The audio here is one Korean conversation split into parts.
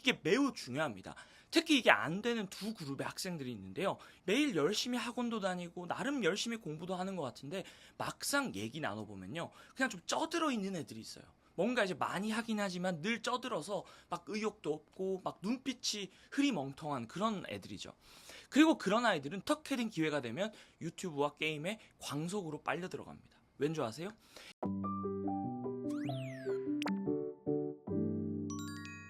이게 매우 중요합니다. 특히 이게 안 되는 두 그룹의 학생들이 있는데요. 매일 열심히 학원도 다니고 나름 열심히 공부도 하는 것 같은데 막상 얘기 나눠보면요. 그냥 좀 쩌들어 있는 애들이 있어요. 뭔가 이제 많이 하긴 하지만 늘 쩌들어서 막 의욕도 없고 막 눈빛이 흐리멍텅한 그런 애들이죠. 그리고 그런 아이들은 턱 헤딩 기회가 되면 유튜브와 게임에 광속으로 빨려 들어갑니다. 왠 줄 아세요?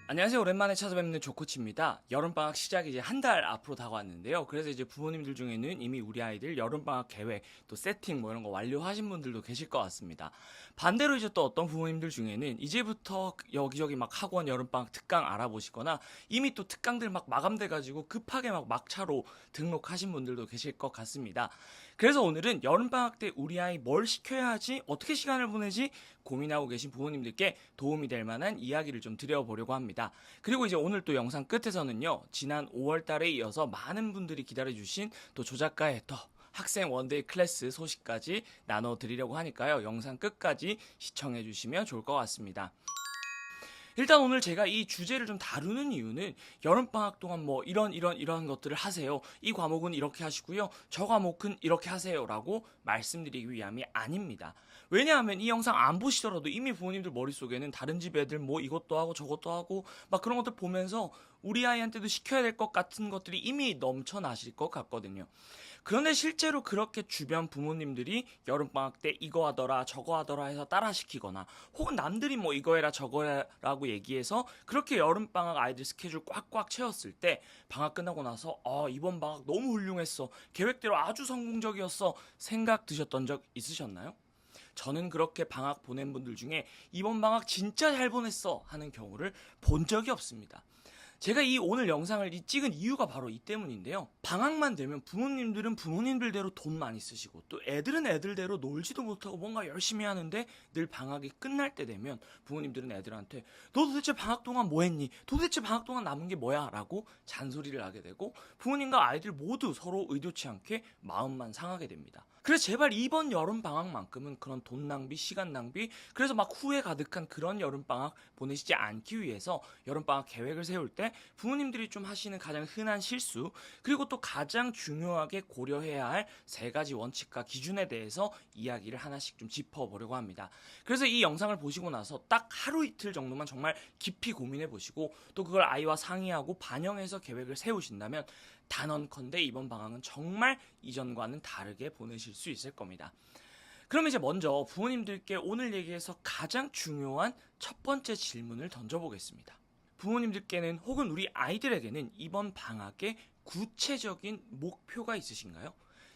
안녕하세요. 오랜만에 찾아뵙는 조코치입니다. 여름방학 시작이 이제 한 달 앞으로 다가왔는데요. 그래서 이제 부모님들 중에는 이미 우리 아이들 여름방학 계획, 또 세팅 뭐 이런 거 완료하신 분들도 계실 것 같습니다. 반대로 이제 또 어떤 부모님들 중에는 이제부터 여기저기 막 학원 여름방학 특강 알아보시거나 이미 또 특강들 막 마감돼가지고 급하게 막 막차로 등록하신 분들도 계실 것 같습니다. 그래서 오늘은 여름방학 때 우리 아이 뭘 시켜야 하지, 어떻게 시간을 보내지 고민하고 계신 부모님들께 도움이 될 만한 이야기를 좀 드려보려고 합니다. 그리고 이제 오늘 또 영상 끝에서는요, 지난 5월 달에 이어서 많은 분들이 기다려주신 또 조작가의 더 학생 원데이 클래스 소식까지 나눠드리려고 하니까요, 영상 끝까지 시청해주시면 좋을 것 같습니다. 일단 오늘 제가 이 주제를 좀 다루는 이유는 여름방학 동안 뭐 이런 것들을 하세요. 이 과목은 이렇게 하시고요. 저 과목은 이렇게 하세요. 라고 말씀드리기 위함이 아닙니다. 왜냐하면 이 영상 안 보시더라도 이미 부모님들 머릿속에는 다른 집 애들 뭐 이것도 하고 저것도 하고 막 그런 것들 보면서 우리 아이한테도 시켜야 될 것 같은 것들이 이미 넘쳐나실 것 같거든요. 그런데 실제로 그렇게 주변 부모님들이 여름방학 때 이거 하더라 저거 하더라 해서 따라 시키거나 혹은 남들이 뭐 이거 해라 저거 해라고 얘기해서 그렇게 여름방학 아이들 스케줄 꽉꽉 채웠을 때 방학 끝나고 나서 이번 방학 너무 훌륭했어, 계획대로 아주 성공적이었어 생각 드셨던 적 있으셨나요? 저는 그렇게 방학 보낸 분들 중에 이번 방학 진짜 잘 보냈어 하는 경우를 본 적이 없습니다. 제가 이 오늘 영상을 찍은 이유가 바로 이 때문인데요. 방학만 되면 부모님들은 부모님들대로 돈 많이 쓰시고 또 애들은 애들대로 놀지도 못하고 뭔가 열심히 하는데 늘 방학이 끝날 때 되면 부모님들은 애들한테 너 도대체 방학 동안 뭐 했니? 도대체 방학 동안 남은 게 뭐야? 라고 잔소리를 하게 되고 부모님과 아이들 모두 서로 의도치 않게 마음만 상하게 됩니다. 그래서 제발 이번 여름방학만큼은 그런 돈 낭비, 시간 낭비, 그래서 막 후회 가득한 그런 여름방학 보내시지 않기 위해서 여름방학 계획을 세울 때 부모님들이 좀 하시는 가장 흔한 실수, 그리고 또 가장 중요하게 고려해야 할 세 가지 원칙과 기준에 대해서 이야기를 하나씩 좀 짚어보려고 합니다. 그래서 이 영상을 보시고 나서 딱 하루 이틀 정도만 정말 깊이 고민해 보시고 또 그걸 아이와 상의하고 반영해서 계획을 세우신다면 단언컨대 이번 방학은 정말 이전과는 다르게 보내실 수 있을 겁니다. 그럼 이제 먼저 부모님들께 오늘 얘기해서 가장 중요한 첫 번째 질문을 던져보겠습니다. 부모님들께는 혹은 우리 아이들에게는 이번 방학에 구체적인 목표가 있으신가요?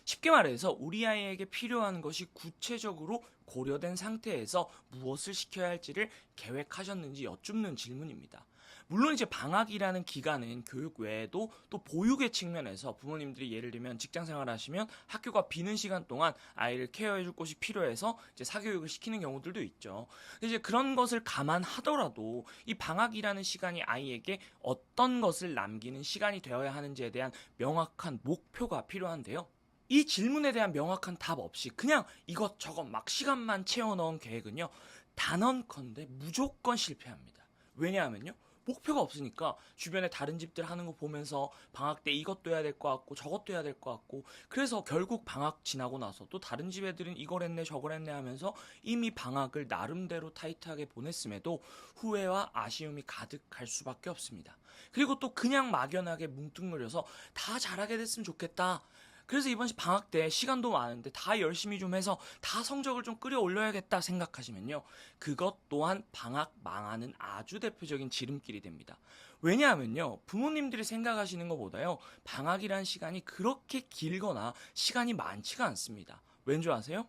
쉽게 말해서 우리 아이에게 필요한 것이 구체적으로 고려된 상태에서 무엇을 시켜야 할지를 계획하셨는지 여쭙는 질문입니다. 물론 이제 방학이라는 기간은 교육 외에도 또 보육의 측면에서 부모님들이 예를 들면 직장 생활을 하시면 학교가 비는 시간 동안 아이를 케어해 줄 곳이 필요해서 이제 사교육을 시키는 경우들도 있죠. 근데 이제 그런 것을 감안하더라도 이 방학이라는 시간이 아이에게 어떤 것을 남기는 시간이 되어야 하는지에 대한 명확한 목표가 필요한데요. 이 질문에 대한 명확한 답 없이 그냥 이것저것 막 시간만 채워 넣은 계획은요, 단언컨대 무조건 실패합니다. 왜냐하면요, 목표가 없으니까 주변에 다른 집들 하는 거 보면서 방학 때 이것도 해야 될 것 같고 저것도 해야 될 것 같고, 그래서 결국 방학 지나고 나서 또 다른 집 애들은 이걸 했네 저걸 했네 하면서 이미 방학을 나름대로 타이트하게 보냈음에도 후회와 아쉬움이 가득할 수밖에 없습니다. 그리고 또 그냥 막연하게 뭉뚱그려서 다 잘하게 됐으면 좋겠다, 그래서 이번 방학 때 시간도 많은데 다 열심히 좀 해서 다 성적을 좀 끌어올려야겠다 생각하시면요, 그것 또한 방학 망하는 아주 대표적인 지름길이 됩니다. 왜냐하면요, 부모님들이 생각하시는 것보다요, 방학이란 시간이 그렇게 길거나 시간이 많지가 않습니다. 왠 줄 아세요?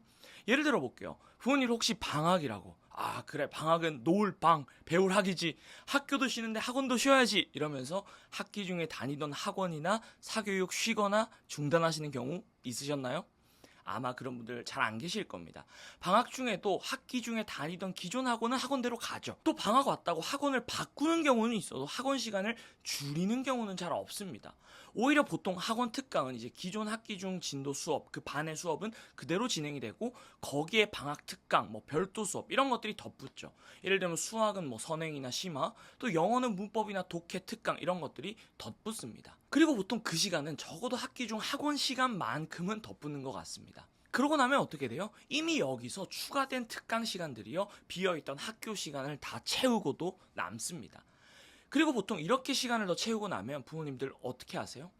예를 들어 볼게요. 부모님 혹시 방학이라고, 그래 방학은 놀 방 배울 학이지, 학교도 쉬는데 학원도 쉬어야지 이러면서 학기 중에 다니던 학원이나 사교육 쉬거나 중단하시는 경우 있으셨나요? 아마 그런 분들 잘 안 계실 겁니다. 방학 중에도 학기 중에 다니던 기존 학원은 학원대로 가죠. 또 방학 왔다고 학원을 바꾸는 경우는 있어도 학원 시간을 줄이는 경우는 잘 없습니다. 오히려 보통 학원 특강은 이제 기존 학기 중 진도 수업, 그 반의 수업은 그대로 진행이 되고 거기에 방학 특강, 뭐 별도 수업 이런 것들이 덧붙죠. 예를 들면 수학은 뭐 선행이나 심화, 또 영어는 문법이나 독해 특강 이런 것들이 덧붙습니다. 그리고 보통 그 시간은 적어도 학기 중 학원 시간만큼은 덧붙는 것 같습니다. 그러고 나면 어떻게 돼요? 이미 여기서 추가된 특강 시간들이요, 비어있던 학교 시간을 다 채우고도 남습니다. 그리고 보통 이렇게 시간을 더 채우고 나면 부모님들 어떻게 하세요?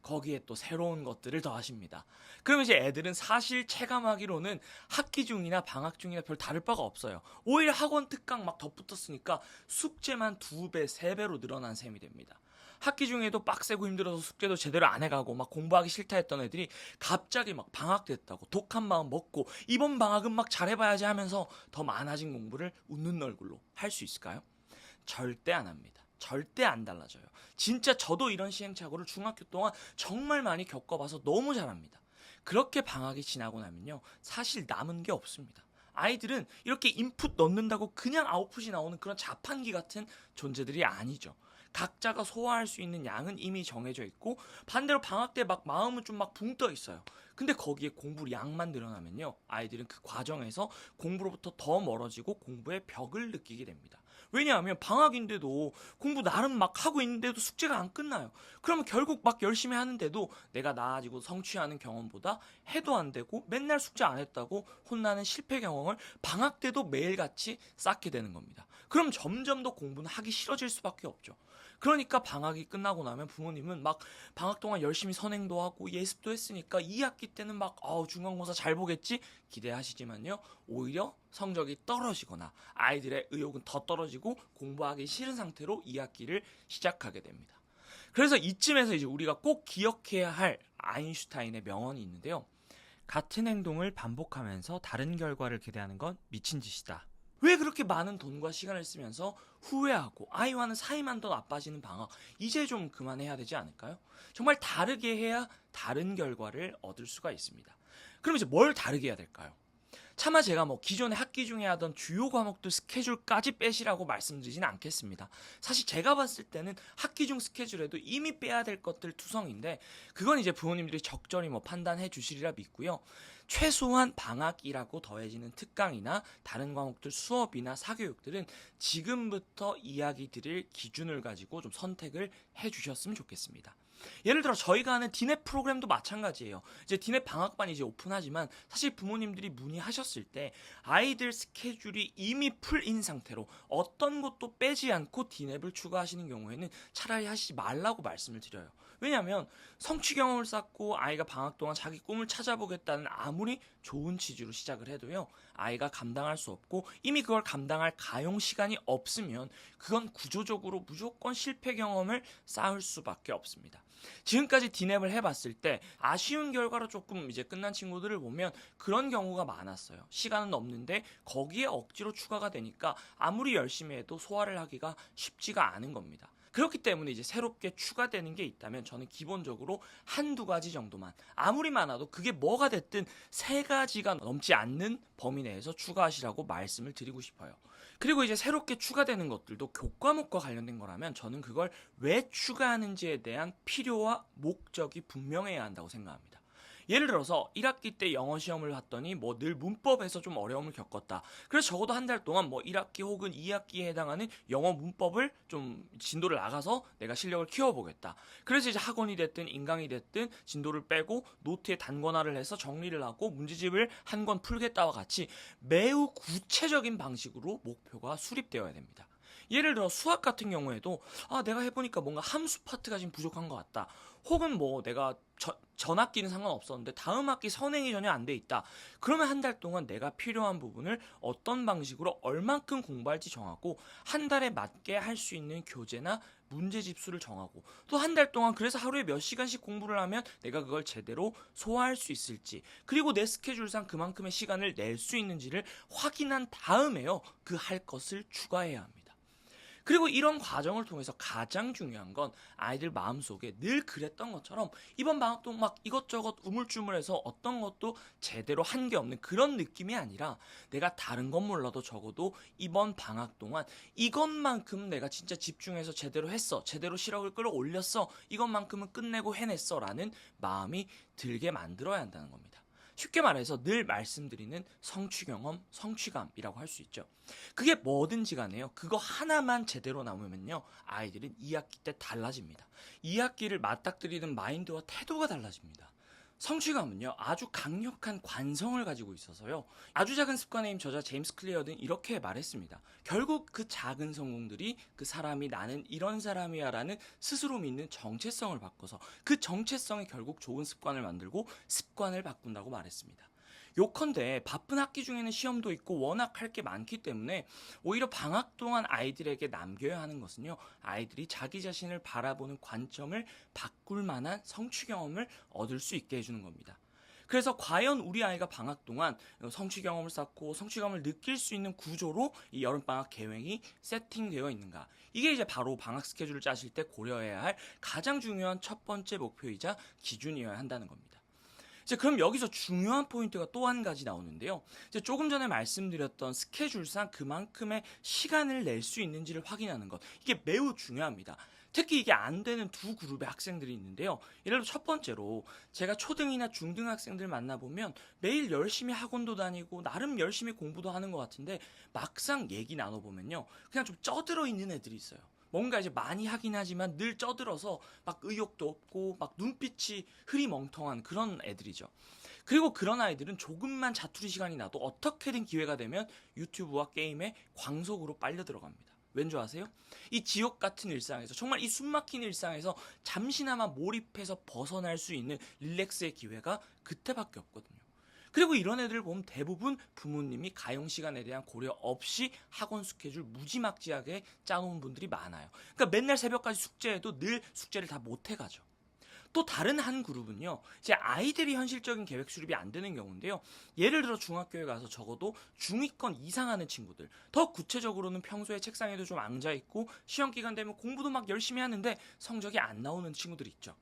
거기에 또 새로운 것들을 더 하십니다. 그러면 이제 애들은 사실 체감하기로는 학기 중이나 방학 중이나 별 다를 바가 없어요. 오히려 학원 특강 막 덧붙었으니까 숙제만 2배, 3배로 늘어난 셈이 됩니다. 학기 중에도 빡세고 힘들어서 숙제도 제대로 안 해가고 막 공부하기 싫다 했던 애들이 갑자기 막 방학 됐다고 독한 마음 먹고 이번 방학은 막 잘해봐야지 하면서 더 많아진 공부를 웃는 얼굴로 할 수 있을까요? 절대 안 합니다. 절대 안 달라져요. 진짜 저도 이런 시행착오를 중학교 동안 정말 많이 겪어봐서 너무 잘 압니다. 그렇게 방학이 지나고 나면요, 사실 남은 게 없습니다. 아이들은 이렇게 인풋 넣는다고 그냥 아웃풋이 나오는 그런 자판기 같은 존재들이 아니죠. 각자가 소화할 수 있는 양은 이미 정해져 있고 반대로 방학 때 막 마음은 좀 막 붕 떠 있어요. 근데 거기에 공부 양만 늘어나면요, 아이들은 그 과정에서 공부로부터 더 멀어지고 공부의 벽을 느끼게 됩니다. 왜냐하면 방학인데도 공부 나름 막 하고 있는데도 숙제가 안 끝나요. 그러면 결국 막 열심히 하는데도 내가 나아지고 성취하는 경험보다 해도 안 되고 맨날 숙제 안 했다고 혼나는 실패 경험을 방학 때도 매일같이 쌓게 되는 겁니다. 그럼 점점 더 공부는 하기 싫어질 수밖에 없죠. 그러니까 방학이 끝나고 나면 부모님은 막 방학 동안 열심히 선행도 하고 예습도 했으니까 2학기 때는 막 중간고사 잘 보겠지 기대하시지만요, 오히려 성적이 떨어지거나 아이들의 의욕은 더 떨어지고 공부하기 싫은 상태로 2학기를 시작하게 됩니다. 그래서 이쯤에서 이제 우리가 꼭 기억해야 할 아인슈타인의 명언이 있는데요. 같은 행동을 반복하면서 다른 결과를 기대하는 건 미친 짓이다. 왜 그렇게 많은 돈과 시간을 쓰면서 후회하고 아이와는 사이만 더 나빠지는 방학, 이제 좀 그만해야 되지 않을까요? 정말 다르게 해야 다른 결과를 얻을 수가 있습니다. 그럼 이제 뭘 다르게 해야 될까요? 차마 제가 뭐 기존에 학기 중에 하던 주요 과목들 스케줄까지 빼시라고 말씀드리진 않겠습니다. 사실 제가 봤을 때는 학기 중 스케줄에도 이미 빼야 될 것들 투성인데 그건 이제 부모님들이 적절히 뭐 판단해 주시리라 믿고요. 최소한 방학이라고 더해지는 특강이나 다른 과목들 수업이나 사교육들은 지금부터 이야기 드릴 기준을 가지고 좀 선택을 해 주셨으면 좋겠습니다. 예를 들어 저희가 하는 디넷 프로그램도 마찬가지예요. 이제 디넷 방학반이 이제 오픈하지만 사실 부모님들이 문의하셨을 때 아이들 스케줄이 이미 풀인 상태로 어떤 것도 빼지 않고 디넷을 추가하시는 경우에는 차라리 하시지 말라고 말씀을 드려요. 왜냐하면 성취 경험을 쌓고 아이가 방학 동안 자기 꿈을 찾아보겠다는 아무리 좋은 취지로 시작을 해도요, 아이가 감당할 수 없고 이미 그걸 감당할 가용 시간이 없으면 그건 구조적으로 무조건 실패 경험을 쌓을 수밖에 없습니다. 지금까지 디냅을 해봤을 때 아쉬운 결과로 조금 이제 끝난 친구들을 보면 그런 경우가 많았어요. 시간은 없는데 거기에 억지로 추가가 되니까 아무리 열심히 해도 소화를 하기가 쉽지가 않은 겁니다. 그렇기 때문에 이제 새롭게 추가되는 게 있다면 저는 기본적으로 한두 가지 정도만, 아무리 많아도 그게 뭐가 됐든 3가지가 넘지 않는 범위 내에서 추가하시라고 말씀을 드리고 싶어요. 그리고 이제 새롭게 추가되는 것들도 교과목과 관련된 거라면 저는 그걸 왜 추가하는지에 대한 필요와 목적이 분명해야 한다고 생각합니다. 예를 들어서 1학기 때 영어 시험을 봤더니 뭐 늘 문법에서 좀 어려움을 겪었다. 그래서 적어도 한 달 동안 뭐 1학기 혹은 2학기에 해당하는 영어 문법을 좀 진도를 나가서 내가 실력을 키워보겠다. 그래서 이제 학원이 됐든 인강이 됐든 진도를 빼고 노트에 단권화를 해서 정리를 하고 문제집을 한 권 풀겠다와 같이 매우 구체적인 방식으로 목표가 수립되어야 됩니다. 예를 들어 수학 같은 경우에도 내가 해보니까 뭔가 함수 파트가 지금 부족한 것 같다. 혹은 뭐 내가 전 학기는 상관없었는데 다음 학기 선행이 전혀 안 돼 있다. 그러면 한 달 동안 내가 필요한 부분을 어떤 방식으로 얼만큼 공부할지 정하고 한 달에 맞게 할 수 있는 교재나 문제집 수를 정하고 또 한 달 동안 그래서 하루에 몇 시간씩 공부를 하면 내가 그걸 제대로 소화할 수 있을지, 그리고 내 스케줄상 그만큼의 시간을 낼 수 있는지를 확인한 다음에요, 그 할 것을 추가해야 합니다. 그리고 이런 과정을 통해서 가장 중요한 건 아이들 마음속에 늘 그랬던 것처럼 이번 방학 동안 막 이것저것 우물쭈물해서 어떤 것도 제대로 한 게 없는 그런 느낌이 아니라 내가 다른 건 몰라도 적어도 이번 방학 동안 이것만큼 내가 진짜 집중해서 제대로 했어. 제대로 실력을 끌어올렸어. 이것만큼은 끝내고 해냈어. 라는 마음이 들게 만들어야 한다는 겁니다. 쉽게 말해서 늘 말씀드리는 성취 경험, 성취감이라고 할 수 있죠. 그게 뭐든지 간에요. 그거 하나만 제대로 나오면요. 아이들은 2학기 때 달라집니다. 2학기를 맞닥뜨리는 마인드와 태도가 달라집니다. 성취감은요, 아주 강력한 관성을 가지고 있어서요. 아주 작은 습관의 힘 저자 제임스 클리어는 이렇게 말했습니다. 결국 그 작은 성공들이 그 사람이 나는 이런 사람이야 라는 스스로 믿는 정체성을 바꿔서 그 정체성이 결국 좋은 습관을 만들고 습관을 바꾼다고 말했습니다. 요컨대 바쁜 학기 중에는 시험도 있고 워낙 할 게 많기 때문에 오히려 방학 동안 아이들에게 남겨야 하는 것은요. 아이들이 자기 자신을 바라보는 관점을 바꿀 만한 성취 경험을 얻을 수 있게 해주는 겁니다. 그래서 과연 우리 아이가 방학 동안 성취 경험을 쌓고 성취감을 느낄 수 있는 구조로 이 여름방학 계획이 세팅되어 있는가. 이게 이제 바로 방학 스케줄을 짜실 때 고려해야 할 가장 중요한 첫 번째 목표이자 기준이어야 한다는 겁니다. 이제 그럼 여기서 중요한 포인트가 또 한 가지 나오는데요. 이제 조금 전에 말씀드렸던 스케줄상 그만큼의 시간을 낼 수 있는지를 확인하는 것. 이게 매우 중요합니다. 특히 이게 안 되는 두 그룹의 학생들이 있는데요. 예를 들어 첫 번째로 제가 초등이나 중등 학생들 만나보면 매일 열심히 학원도 다니고 나름 열심히 공부도 하는 것 같은데 막상 얘기 나눠보면요. 그냥 좀 쪄들어 있는 애들이 있어요. 뭔가 이제 많이 하긴 하지만 늘 쪄들어서 막 의욕도 없고 막 눈빛이 흐리멍텅한 그런 애들이죠. 그리고 그런 아이들은 조금만 자투리 시간이 나도 어떻게든 기회가 되면 유튜브와 게임에 광속으로 빨려 들어갑니다. 왠 줄 아세요? 이 지옥 같은 일상에서 정말 이 숨막힌 일상에서 잠시나마 몰입해서 벗어날 수 있는 릴렉스의 기회가 그때밖에 없거든요. 그리고 이런 애들을 보면 대부분 부모님이 가용 시간에 대한 고려 없이 학원 스케줄 무지막지하게 짜놓은 분들이 많아요. 그러니까 맨날 새벽까지 숙제해도 늘 숙제를 다 못해가죠. 또 다른 한 그룹은요. 이제 아이들이 현실적인 계획 수립이 안 되는 경우인데요. 예를 들어 중학교에 가서 적어도 중위권 이상 하는 친구들. 더 구체적으로는 평소에 책상에도 좀 앉아있고 시험 기간 되면 공부도 막 열심히 하는데 성적이 안 나오는 친구들이 있죠.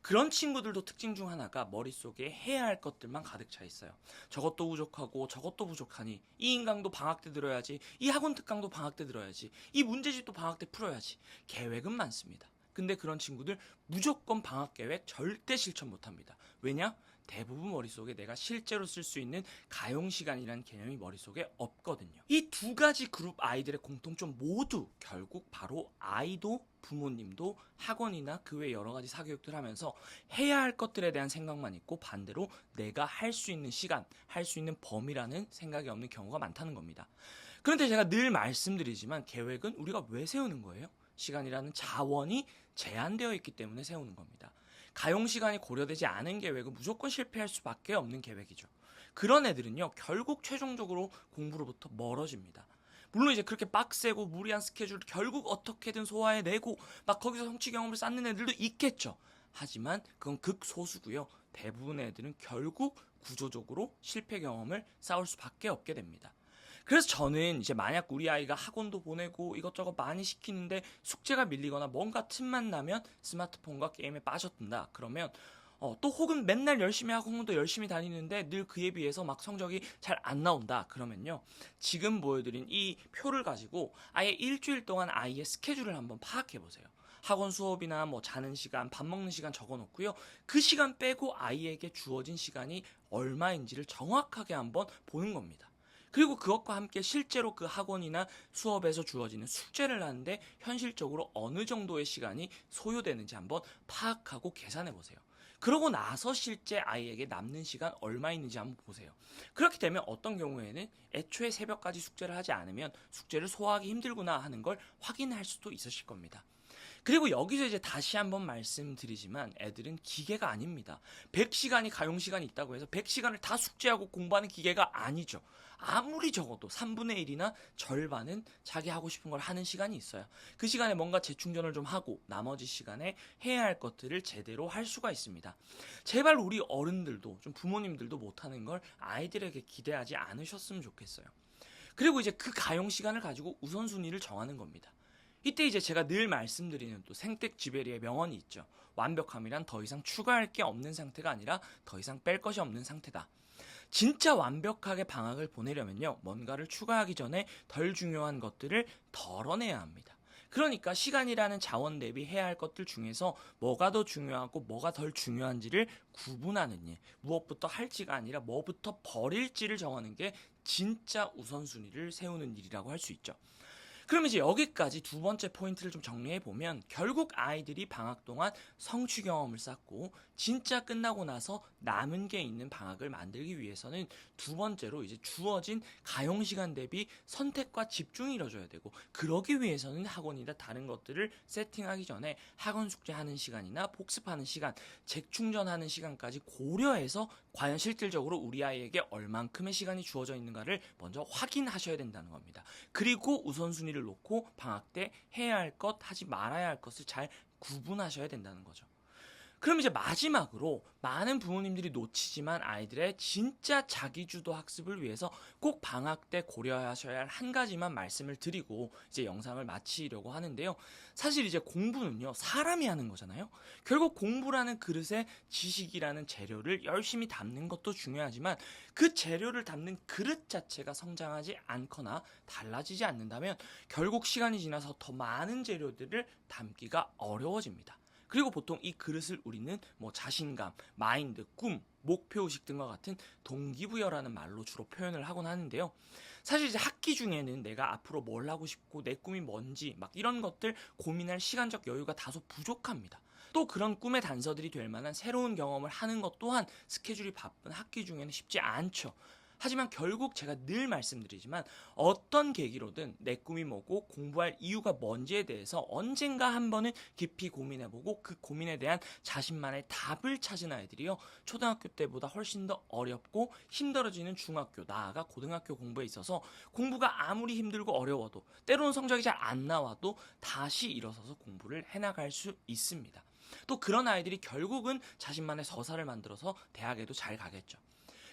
그런 친구들도 특징 중 하나가 머릿속에 해야 할 것들만 가득 차 있어요. 저것도 부족하고 저것도 부족하니 이 인강도 방학 때 들어야지, 이 학원 특강도 방학 때 들어야지, 이 문제집도 방학 때 풀어야지. 계획은 많습니다. 근데 그런 친구들 무조건 방학 계획 절대 실천 못합니다. 왜냐? 대부분 머릿속에 내가 실제로 쓸 수 있는 가용시간이라는 개념이 머릿속에 없거든요. 이 두 가지 그룹 아이들의 공통점 모두 결국 바로 아이도 부모님도 학원이나 그 외 여러 가지 사교육들 하면서 해야 할 것들에 대한 생각만 있고 반대로 내가 할 수 있는 시간, 할 수 있는 범위라는 생각이 없는 경우가 많다는 겁니다. 그런데 제가 늘 말씀드리지만 계획은 우리가 왜 세우는 거예요? 시간이라는 자원이 제한되어 있기 때문에 세우는 겁니다. 가용 시간이 고려되지 않은 계획은 무조건 실패할 수밖에 없는 계획이죠. 그런 애들은요, 결국 최종적으로 공부로부터 멀어집니다. 물론 이제 그렇게 빡세고 무리한 스케줄을 결국 어떻게든 소화해내고 막 거기서 성취 경험을 쌓는 애들도 있겠죠. 하지만 그건 극소수고요. 대부분의 애들은 결국 구조적으로 실패 경험을 쌓을 수밖에 없게 됩니다. 그래서 저는 이제 만약 우리 아이가 학원도 보내고 이것저것 많이 시키는데 숙제가 밀리거나 뭔가 틈만 나면 스마트폰과 게임에 빠졌든다. 그러면 또 혹은 맨날 열심히 학원도 열심히 다니는데 늘 그에 비해서 막 성적이 잘 안 나온다. 그러면요. 지금 보여드린 이 표를 가지고 아예 일주일 동안 아이의 스케줄을 한번 파악해 보세요. 학원 수업이나 뭐 자는 시간, 밥 먹는 시간 적어 놓고요. 그 시간 빼고 아이에게 주어진 시간이 얼마인지를 정확하게 한번 보는 겁니다. 그리고 그것과 함께 실제로 그 학원이나 수업에서 주어지는 숙제를 하는데 현실적으로 어느 정도의 시간이 소요되는지 한번 파악하고 계산해 보세요. 그러고 나서 실제 아이에게 남는 시간 얼마 있는지 한번 보세요. 그렇게 되면 어떤 경우에는 애초에 새벽까지 숙제를 하지 않으면 숙제를 소화하기 힘들구나 하는 걸 확인할 수도 있으실 겁니다. 그리고 여기서 이제 다시 한번 말씀드리지만 애들은 기계가 아닙니다. 100시간이 가용시간이 있다고 해서 100시간을 다 숙제하고 공부하는 기계가 아니죠. 아무리 적어도 3분의 1이나 절반은 자기 하고 싶은 걸 하는 시간이 있어요. 그 시간에 뭔가 재충전을 좀 하고 나머지 시간에 해야 할 것들을 제대로 할 수가 있습니다. 제발 우리 어른들도 좀 부모님들도 못하는 걸 아이들에게 기대하지 않으셨으면 좋겠어요. 그리고 이제 그 가용 시간을 가지고 우선순위를 정하는 겁니다. 이때 이제 제가 늘 말씀드리는 또 생텍쥐베리의 명언이 있죠. 완벽함이란 더 이상 추가할 게 없는 상태가 아니라 더 이상 뺄 것이 없는 상태다. 진짜 완벽하게 방학을 보내려면요, 뭔가를 추가하기 전에 덜 중요한 것들을 덜어내야 합니다. 그러니까 시간이라는 자원 대비 해야 할 것들 중에서 뭐가 더 중요하고 뭐가 덜 중요한지를 구분하는 일, 무엇부터 할지가 아니라 뭐부터 버릴지를 정하는 게 진짜 우선순위를 세우는 일이라고 할 수 있죠. 그럼 이제 여기까지 두 번째 포인트를 좀 정리해 보면, 결국 아이들이 방학 동안 성취 경험을 쌓고 진짜 끝나고 나서 남은 게 있는 방학을 만들기 위해서는 두 번째로 이제 주어진 가용 시간 대비 선택과 집중이 이루어져야 되고, 그러기 위해서는 학원이나 다른 것들을 세팅하기 전에 학원 숙제하는 시간이나 복습하는 시간, 재충전하는 시간까지 고려해서 과연 실질적으로 우리 아이에게 얼만큼의 시간이 주어져 있는가를 먼저 확인하셔야 된다는 겁니다. 그리고 우선순위를 놓고 방학 때 해야 할 것, 하지 말아야 할 것을 잘 구분하셔야 된다는 거죠. 그럼 이제 마지막으로 많은 부모님들이 놓치지만 아이들의 진짜 자기주도 학습을 위해서 꼭 방학 때 고려하셔야 할 한 가지만 말씀을 드리고 이제 영상을 마치려고 하는데요. 사실 이제 공부는요, 사람이 하는 거잖아요. 결국 공부라는 그릇에 지식이라는 재료를 열심히 담는 것도 중요하지만, 그 재료를 담는 그릇 자체가 성장하지 않거나 달라지지 않는다면 결국 시간이 지나서 더 많은 재료들을 담기가 어려워집니다. 그리고 보통 이 그릇을 우리는 뭐 자신감, 마인드, 꿈, 목표의식 등과 같은 동기부여라는 말로 주로 표현을 하곤 하는데요. 사실 이제 학기 중에는 내가 앞으로 뭘 하고 싶고 내 꿈이 뭔지 막 이런 것들 고민할 시간적 여유가 다소 부족합니다. 또 그런 꿈의 단서들이 될 만한 새로운 경험을 하는 것 또한 스케줄이 바쁜 학기 중에는 쉽지 않죠. 하지만 결국 제가 늘 말씀드리지만, 어떤 계기로든 내 꿈이 뭐고 공부할 이유가 뭔지에 대해서 언젠가 한 번은 깊이 고민해보고 그 고민에 대한 자신만의 답을 찾은 아이들이요, 초등학교 때보다 훨씬 더 어렵고 힘들어지는 중학교, 나아가 고등학교 공부에 있어서 공부가 아무리 힘들고 어려워도, 때로는 성적이 잘 안 나와도 다시 일어서서 공부를 해나갈 수 있습니다. 또 그런 아이들이 결국은 자신만의 서사를 만들어서 대학에도 잘 가겠죠.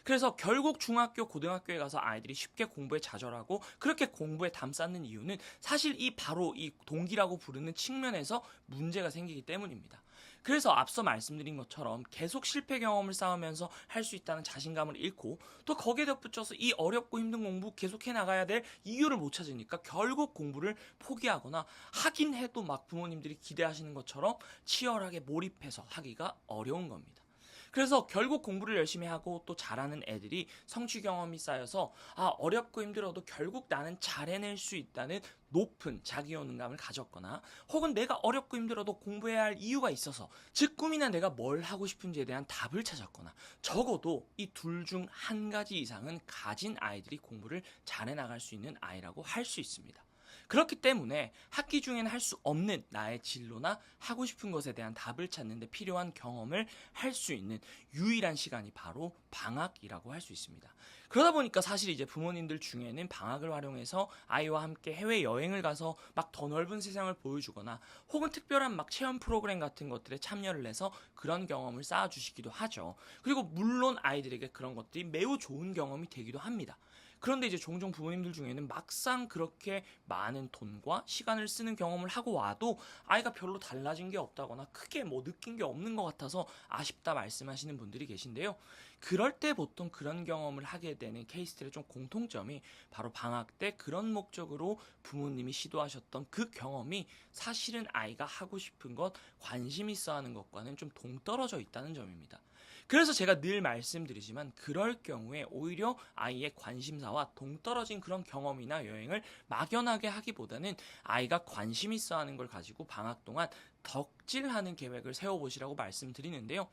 그래서 결국 중학교, 고등학교에 가서 아이들이 쉽게 공부에 좌절하고 그렇게 공부에 담쌓는 이유는 사실 바로 이 동기라고 부르는 측면에서 문제가 생기기 때문입니다. 그래서 앞서 말씀드린 것처럼 계속 실패 경험을 쌓으면서 할 수 있다는 자신감을 잃고, 또 거기에 덧붙여서 이 어렵고 힘든 공부 계속해 나가야 될 이유를 못 찾으니까 결국 공부를 포기하거나, 하긴 해도 막 부모님들이 기대하시는 것처럼 치열하게 몰입해서 하기가 어려운 겁니다. 그래서 결국 공부를 열심히 하고 또 잘하는 애들이 성취 경험이 쌓여서 어렵고 힘들어도 결국 나는 잘 해낼 수 있다는 높은 자기효능감을 가졌거나, 혹은 내가 어렵고 힘들어도 공부해야 할 이유가 있어서, 즉 꿈이나 내가 뭘 하고 싶은지에 대한 답을 찾았거나, 적어도 이 둘 중 한 가지 이상은 가진 아이들이 공부를 잘해 나갈 수 있는 아이라고 할 수 있습니다. 그렇기 때문에 학기 중에는 할 수 없는 나의 진로나 하고 싶은 것에 대한 답을 찾는 데 필요한 경험을 할 수 있는 유일한 시간이 바로 방학이라고 할 수 있습니다. 그러다 보니까 사실 이제 부모님들 중에는 방학을 활용해서 아이와 함께 해외여행을 가서 막 더 넓은 세상을 보여주거나, 혹은 특별한 막 체험 프로그램 같은 것들에 참여를 해서 그런 경험을 쌓아주시기도 하죠. 그리고 물론 아이들에게 그런 것들이 매우 좋은 경험이 되기도 합니다. 그런데 이제 종종 부모님들 중에는 막상 그렇게 많은 돈과 시간을 쓰는 경험을 하고 와도 아이가 별로 달라진 게 없다거나 크게 뭐 느낀 게 없는 것 같아서 아쉽다 말씀하시는 분들이 계신데요. 그럴 때 보통 그런 경험을 하게 되는 케이스들의 좀 공통점이 바로 방학 때 그런 목적으로 부모님이 시도하셨던 그 경험이 사실은 아이가 하고 싶은 것, 관심 있어 하는 것과는 좀 동떨어져 있다는 점입니다. 그래서 제가 늘 말씀드리지만, 그럴 경우에 오히려 아이의 관심사와 동떨어진 그런 경험이나 여행을 막연하게 하기보다는 아이가 관심 있어 하는 걸 가지고 방학 동안 덕질하는 계획을 세워보시라고 말씀드리는데요.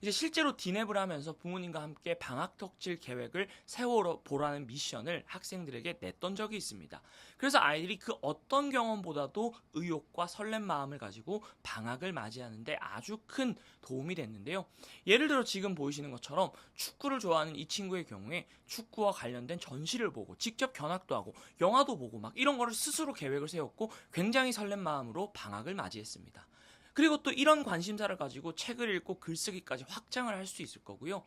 이제 실제로 디냅을 하면서 부모님과 함께 방학 덕질 계획을 세워보라는 미션을 학생들에게 냈던 적이 있습니다. 그래서 아이들이 그 어떤 경험보다도 의욕과 설렘 마음을 가지고 방학을 맞이하는데 아주 큰 도움이 됐는데요. 예를 들어 지금 보이시는 것처럼 축구를 좋아하는 이 친구의 경우에 축구와 관련된 전시를 보고 직접 견학도 하고 영화도 보고 막 이런 거를 스스로 계획을 세웠고 굉장히 설렘 마음으로 방학을 맞이했습니다. 그리고 또 이런 관심사를 가지고 책을 읽고 글쓰기까지 확장을 할 수 있을 거고요.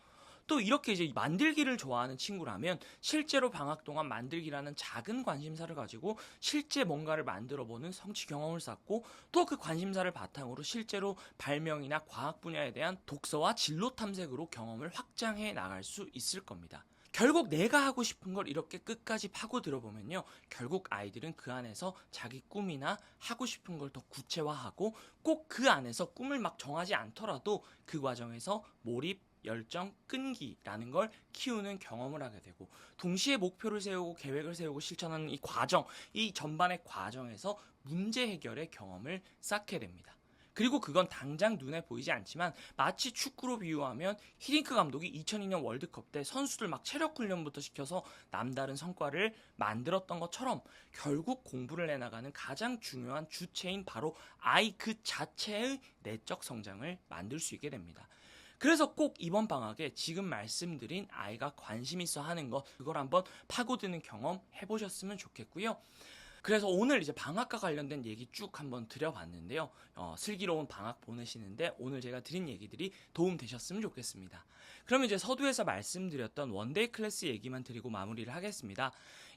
또 이렇게 이제 만들기를 좋아하는 친구라면 실제로 방학 동안 만들기라는 작은 관심사를 가지고 실제 뭔가를 만들어 보는 성취 경험을 쌓고 또 그 관심사를 바탕으로 실제로 발명이나 과학 분야에 대한 독서와 진로 탐색으로 경험을 확장해 나갈 수 있을 겁니다. 결국 내가 하고 싶은 걸 이렇게 끝까지 파고 들어보면요. 결국 아이들은 그 안에서 자기 꿈이나 하고 싶은 걸 더 구체화하고 꼭 그 안에서 꿈을 막 정하지 않더라도 그 과정에서 몰입, 열정, 끈기라는 걸 키우는 경험을 하게 되고 동시에 목표를 세우고 계획을 세우고 실천하는 이 과정, 이 전반의 과정에서 문제 해결의 경험을 쌓게 됩니다. 그리고 그건 당장 눈에 보이지 않지만 마치 축구로 비유하면 히딩크 감독이 2002년 월드컵 때 선수들 막 체력 훈련부터 시켜서 남다른 성과를 만들었던 것처럼 결국 공부를 해나가는 가장 중요한 주체인 바로 아이 그 자체의 내적 성장을 만들 수 있게 됩니다. 그래서 꼭 이번 방학에 지금 말씀드린 아이가 관심 있어 하는 것, 그걸 한번 파고드는 경험 해보셨으면 좋겠고요. 그래서 오늘 이제 방학과 관련된 얘기 쭉 한번 드려봤는데요. 슬기로운 방학 보내시는데 오늘 제가 드린 얘기들이 도움 되셨으면 좋겠습니다. 그럼 이제 서두에서 말씀드렸던 원데이 클래스 얘기만 드리고 마무리를 하겠습니다.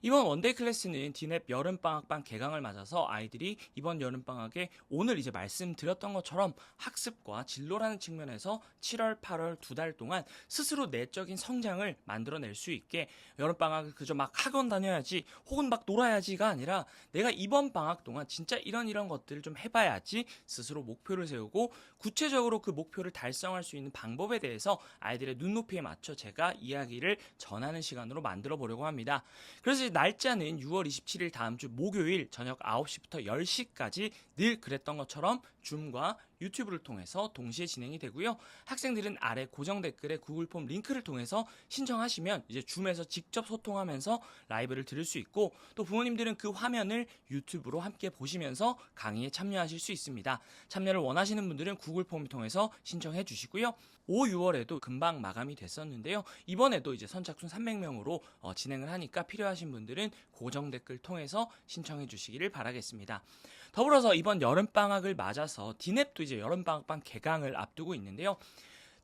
이번 원데이 클래스는 디넵 여름방학반 개강을 맞아서 아이들이 이번 여름방학에 오늘 이제 말씀드렸던 것처럼 학습과 진로라는 측면에서 7월, 8월 2달 동안 스스로 내적인 성장을 만들어낼 수 있게 여름방학을 그저 막 학원 다녀야지 혹은 막 놀아야지가 아니라 내가 이번 방학 동안 진짜 이런 것들을 좀 해봐야지 스스로 목표를 세우고 구체적으로 그 목표를 달성할 수 있는 방법에 대해서 아이들의 눈높이에 맞춰 제가 이야기를 전하는 시간으로 만들어 보려고 합니다. 그래서 날짜는 6월 27일 다음 주 목요일 저녁 9시부터 10시까지 늘 그랬던 것처럼 줌과 유튜브를 통해서 동시에 진행이 되고요. 학생들은 아래 고정 댓글에 구글 폼 링크를 통해서 신청하시면 이제 줌에서 직접 소통하면서 라이브를 들을 수 있고 또 부모님들은 그 화면을 유튜브로 함께 보시면서 강의에 참여하실 수 있습니다. 참여를 원하시는 분들은 구글 폼을 통해서 신청해 주시고요. 5, 6월에도 금방 마감이 됐었는데요. 이번에도 이제 선착순 300명으로 진행을 하니까 필요하신 분들은 고정 댓글 통해서 신청해 주시기를 바라겠습니다. 더불어서 이번 여름방학을 맞아서 디넵도 이제 여름방학반 개강을 앞두고 있는데요.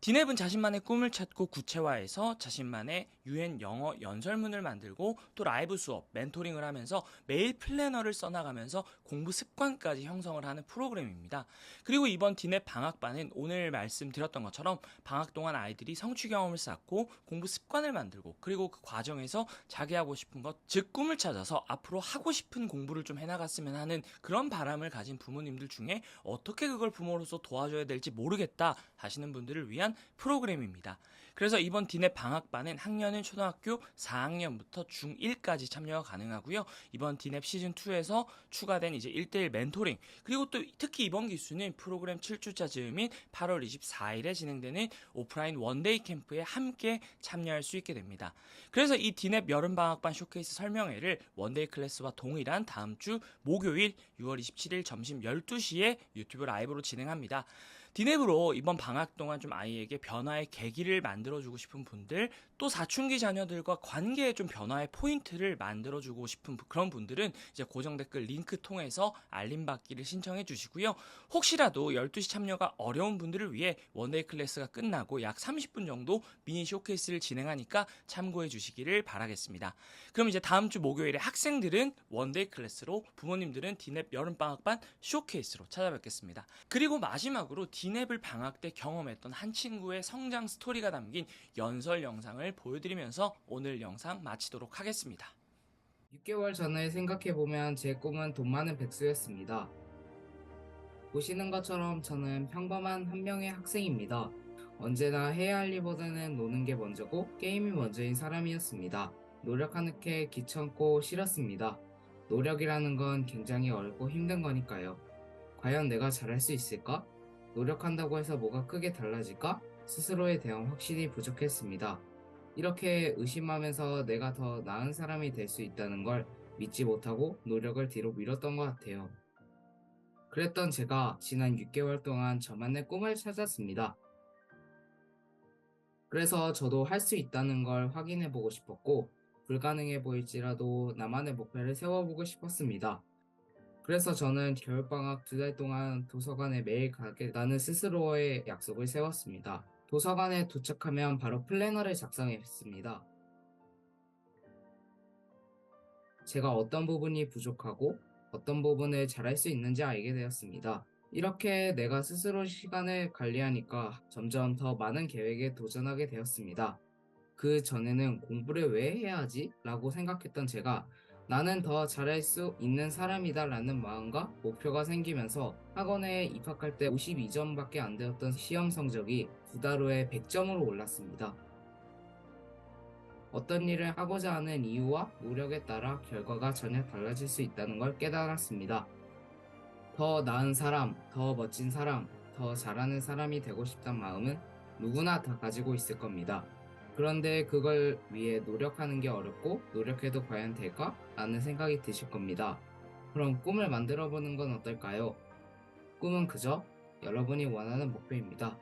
디넵은 자신만의 꿈을 찾고 구체화해서 자신만의 유엔 영어 연설문을 만들고 또 라이브 수업, 멘토링을 하면서 매일 플래너를 써나가면서 공부 습관까지 형성을 하는 프로그램입니다. 그리고 이번 디넵 방학반은 오늘 말씀드렸던 것처럼 방학 동안 아이들이 성취 경험을 쌓고 공부 습관을 만들고 그리고 그 과정에서 자기 하고 싶은 것, 즉 꿈을 찾아서 앞으로 하고 싶은 공부를 좀 해나갔으면 하는 그런 바람을 가진 부모님들 중에 어떻게 그걸 부모로서 도와줘야 될지 모르겠다 하시는 분들을 위한 프로그램입니다. 그래서 이번 디넵 방학반은 학년은 초등학교 4학년부터 중1까지 참여가 가능하고요. 이번 디넵 시즌2에서 추가된 이제 1대1 멘토링 그리고 또 특히 이번 기수는 프로그램 7주차 즈음인 8월 24일에 진행되는 오프라인 원데이 캠프에 함께 참여할 수 있게 됩니다. 그래서 이 디넵 여름방학반 쇼케이스 설명회를 원데이 클래스와 동일한 다음 주 목요일 6월 27일 점심 12시에 유튜브 라이브로 진행합니다. 디넵으로 이번 방학 동안 좀 아이에게 변화의 계기를 만들어주고 싶은 분들, 또 사춘기 자녀들과 관계에 좀 변화의 포인트를 만들어주고 싶은 그런 분들은 이제 고정 댓글 링크 통해서 알림받기를 신청해 주시고요. 혹시라도 12시 참여가 어려운 분들을 위해 원데이 클래스가 끝나고 약 30분 정도 미니 쇼케이스를 진행하니까 참고해 주시기를 바라겠습니다. 그럼 이제 다음 주 목요일에 학생들은 원데이 클래스로, 부모님들은 디넵 여름방학반 쇼케이스로 찾아뵙겠습니다. 그리고 마지막으로 디넵을 방학 때 경험했던 한 친구의 성장 스토리가 담긴 연설 영상을 보여드리면서 오늘 영상 마치도록 하겠습니다. 6개월 전을 생각해보면 제 꿈은 돈 많은 백수였습니다. 보시는 것처럼 저는 평범한 한 명의 학생입니다. 언제나 해야 할 일보다는 노는 게 먼저고 게임이 먼저인 사람이었습니다. 노력하는 게 귀찮고 싫었습니다. 노력이라는 건 굉장히 어렵고 힘든 거니까요. 과연 내가 잘할 수 있을까? 노력한다고 해서 뭐가 크게 달라질까? 스스로에 대한 확신이 부족했습니다. 이렇게 의심하면서 내가 더 나은 사람이 될 수 있다는 걸 믿지 못하고 노력을 뒤로 미뤘던 것 같아요. 그랬던 제가 지난 6개월 동안 저만의 꿈을 찾았습니다. 그래서 저도 할 수 있다는 걸 확인해 보고 싶었고, 불가능해 보일지라도 나만의 목표를 세워보고 싶었습니다. 그래서 저는 겨울방학 2달 동안 도서관에 매일 가겠다는 스스로의 약속을 세웠습니다. 도서관에 도착하면 바로 플래너를 작성했습니다. 제가 어떤 부분이 부족하고 어떤 부분을 잘할 수 있는지 알게 되었습니다. 이렇게 내가 스스로 시간을 관리하니까 점점 더 많은 계획에 도전하게 되었습니다. 그 전에는 공부를 왜 해야 하지? 라고 생각했던 제가 나는 더 잘할 수 있는 사람이다 라는 마음과 목표가 생기면서 학원에 입학할 때 52점밖에 안 되었던 시험 성적이 2달 후에 100점으로 올랐습니다. 어떤 일을 하고자 하는 이유와 노력에 따라 결과가 전혀 달라질 수 있다는 걸 깨달았습니다. 더 나은 사람, 더 멋진 사람, 더 잘하는 사람이 되고 싶단 마음은 누구나 다 가지고 있을 겁니다. 그런데 그걸 위해 노력하는 게 어렵고 노력해도 과연 될까? 라는 생각이 드실 겁니다. 그럼 꿈을 만들어 보는 건 어떨까요? 꿈은 그저 여러분이 원하는 목표입니다.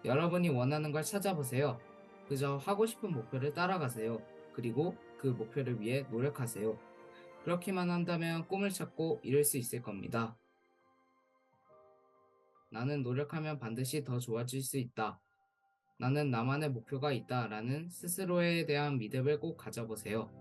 여러분이 원하는 걸 찾아보세요. 그저 하고 싶은 목표를 따라가세요. 그리고 그 목표를 위해 노력하세요. 그렇게만 한다면 꿈을 찾고 이룰 수 있을 겁니다. 나는 노력하면 반드시 더 좋아질 수 있다. 나는 나만의 목표가 있다. 라는 스스로에 대한 믿음을 꼭 가져보세요.